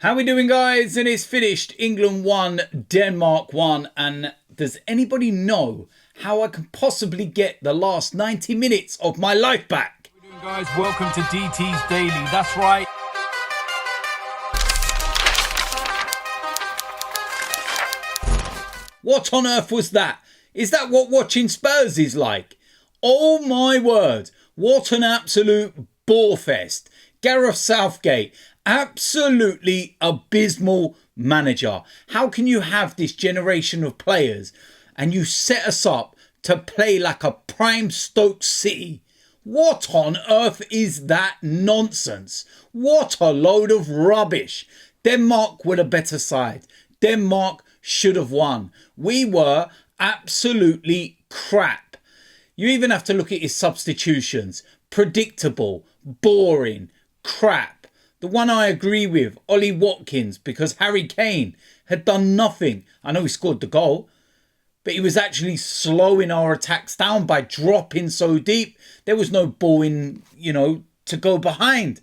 How we doing, guys? And it's finished. England 1, Denmark 1. And does anybody know how I can possibly get the last 90 minutes of my life back? How we doing, guys? Welcome to DT's Daily. That's right. What on earth was that? Is that what watching Spurs is like? Oh my word. What an absolute bore fest. Gareth Southgate, absolutely abysmal manager. How can you have this generation of players and you set us up to play like a prime Stoke City? What on earth is that nonsense? What a load of rubbish. Denmark were the better side. Denmark should have won. We were absolutely crap. You even have to look at his substitutions. Predictable, boring, crap. The one I agree with, Ollie Watkins, because Harry Kane had done nothing. I know he scored the goal, but he was actually slowing our attacks down by dropping so deep. There was no ball in, to go behind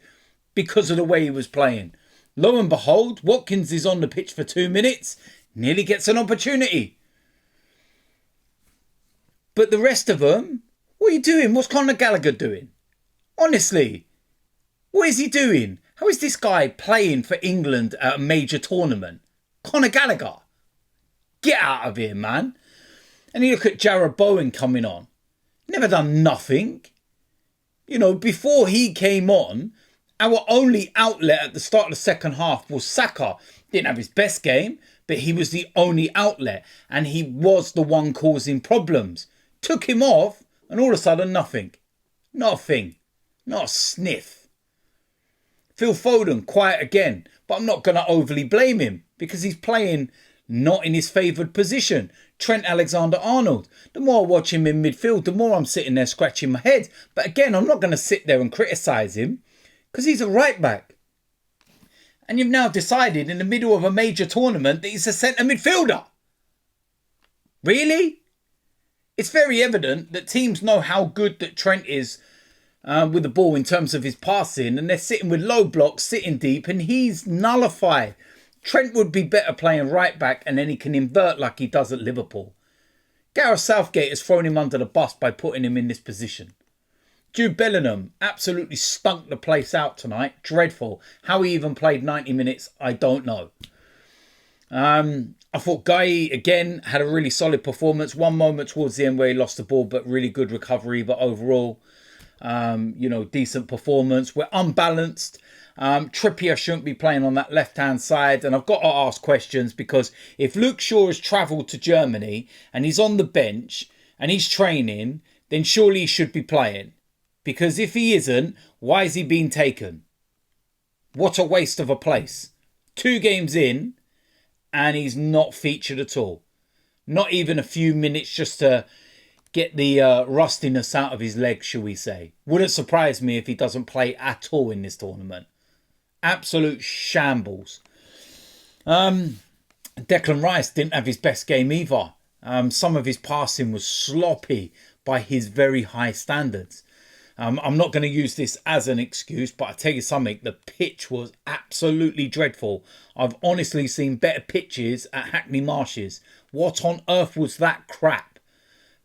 because of the way he was playing. Lo and behold, Watkins is on the pitch for 2 minutes, nearly gets an opportunity. But the rest of them, what are you doing? What's Conor Gallagher doing? Honestly, what is he doing? How is this guy playing for England at a major tournament? Conor Gallagher, get out of here, man. And you look at Jarrod Bowen coming on. Never done nothing. Before he came on, our only outlet at the start of the second half was Saka. Didn't have his best game, but he was the only outlet. And he was the one causing problems. Took him off, and all of a sudden, nothing. Nothing. Not a sniff. Phil Foden, quiet again. But I'm not going to overly blame him because he's playing not in his favoured position. Trent Alexander-Arnold. The more I watch him in midfield, the more I'm sitting there scratching my head. But again, I'm not going to sit there and criticise him because he's a right back. And you've now decided in the middle of a major tournament that he's a centre midfielder. Really? It's very evident that teams know how good that Trent is with the ball in terms of his passing, and they're sitting with low blocks, sitting deep, and he's nullified. Trent would be better playing right back, and then he can invert like he does at Liverpool. Gareth Southgate has thrown him under the bus by putting him in this position. Jude Bellingham absolutely stunk the place out tonight. Dreadful. How he even played 90 minutes, I don't know. I thought Guy, again, had a really solid performance. One moment towards the end where he lost the ball, but really good recovery. But overall, decent performance. We're unbalanced. Trippier shouldn't be playing on that left-hand side. And I've got to ask questions because if Luke Shaw has travelled to Germany and he's on the bench and he's training, then surely he should be playing. Because if he isn't, why is he being taken? What a waste of a place. 2 games in and he's not featured at all. Not even a few minutes just to get the rustiness out of his legs, shall we say. Wouldn't surprise me if he doesn't play at all in this tournament. Absolute shambles. Declan Rice didn't have his best game either. Some of his passing was sloppy by his very high standards. I'm not going to use this as an excuse, but I tell you something, the pitch was absolutely dreadful. I've honestly seen better pitches at Hackney Marshes. What on earth was that crap?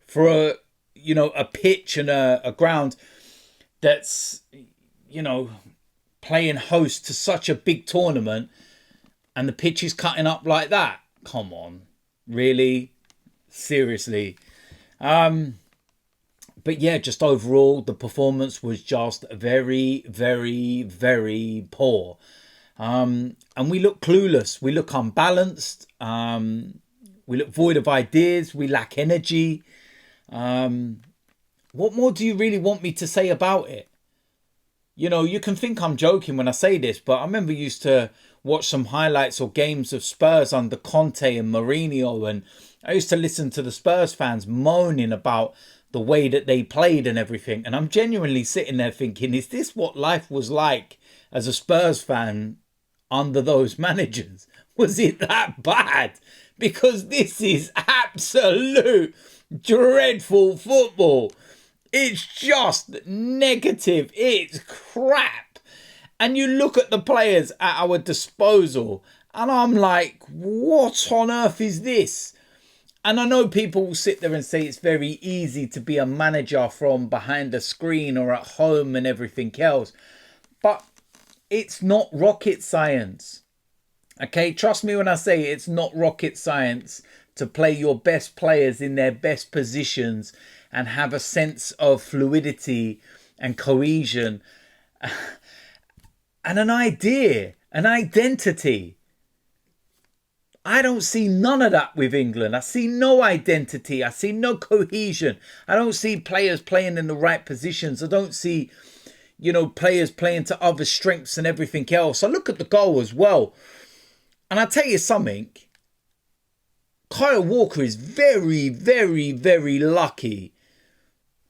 For a pitch and a ground that's, playing host to such a big tournament and the pitch is cutting up like that. Come on. Really? Seriously. But yeah, just overall, the performance was just very, very, very poor. And we look clueless. We look unbalanced. We look void of ideas. We lack energy. What more do you really want me to say about it? You can think I'm joking when I say this, but I remember used to watch some highlights or games of Spurs under Conte and Mourinho, and I used to listen to the Spurs fans moaning about the way that they played and everything. And I'm genuinely sitting there thinking, is this what life was like as a Spurs fan under those managers? Was it that bad? Because this is absolute dreadful football. It's just negative. It's crap. And you look at the players at our disposal, and I'm like, what on earth is this? And I know people will sit there and say it's very easy to be a manager from behind a screen or at home and everything else. But it's not rocket science. Okay, trust me when I say it's not rocket science to play your best players in their best positions and have a sense of fluidity and cohesion and an idea, an identity. I don't see none of that with England. I see no identity. I see no cohesion. I don't see players playing in the right positions. I don't see, players playing to other strengths and everything else. I look at the goal as well. And I'll tell you something. Kyle Walker is very, very, very lucky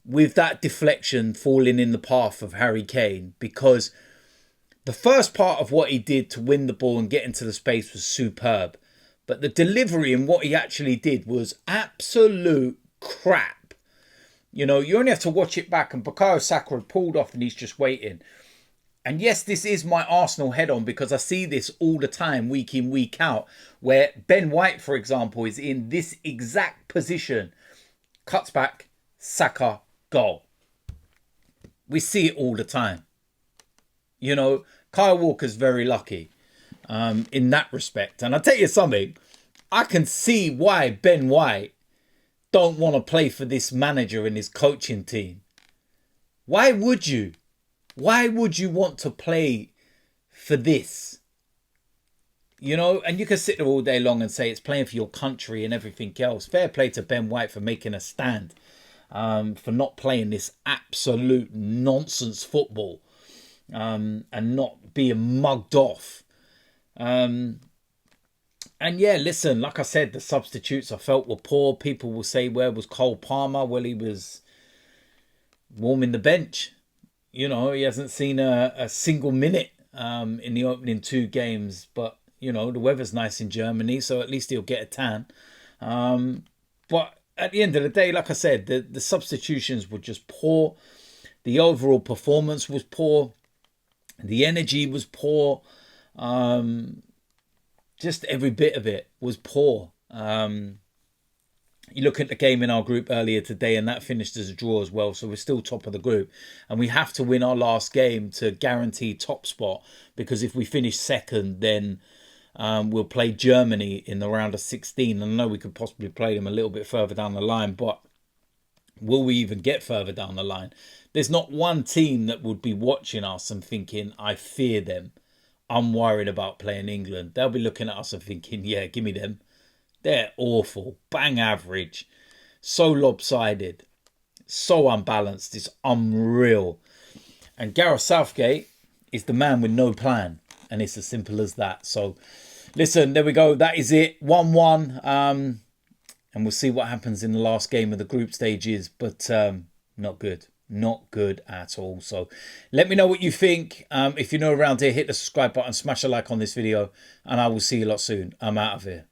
with that deflection falling in the path of Harry Kane, because the first part of what he did to win the ball and get into the space was superb. But the delivery and what he actually did was absolute crap. You only have to watch it back, and Bukayo Saka had pulled off and he's just waiting. And yes, this is my Arsenal head-on, because I see this all the time, week in, week out, where Ben White, for example, is in this exact position. Cuts back, Saka, goal. We see it all the time. Kyle Walker's very lucky in that respect. And I'll tell you something, I can see why Ben White don't want to play for this manager and his coaching team. Why would you? Why would you want to play for this? And you can sit there all day long and say it's playing for your country and everything else. Fair play to Ben White for making a stand, for not playing this absolute nonsense football, and not being mugged off. And yeah, listen, like I said, the substitutes I felt were poor. People will say, where was Cole Palmer? Well, he was warming the bench. He hasn't seen a single minute in the opening 2 games. But, the weather's nice in Germany, so at least he'll get a tan. But at the end of the day, like I said, the substitutions were just poor. The overall performance was poor. The energy was poor. Just every bit of it was poor. You look at the game in our group earlier today, and that finished as a draw as well. So we're still top of the group, and we have to win our last game to guarantee top spot, because if we finish second, then we'll play Germany in the round of 16. And I know we could possibly play them a little bit further down the line, but will we even get further down the line? There's not one team that would be watching us and thinking, I fear them. I'm worried about playing England. They'll be looking at us and thinking, yeah, give me them. They're awful, bang average, so lopsided, so unbalanced. It's unreal. And Gareth Southgate is the man with no plan. And it's as simple as that. So, listen, there we go. That is it. 1-1. And we'll see what happens in the last game of the group stages. But not good. Not good at all. So let me know what you think. If you're new around here, hit the subscribe button, smash a like on this video, and I will see you a lot soon. I'm out of here.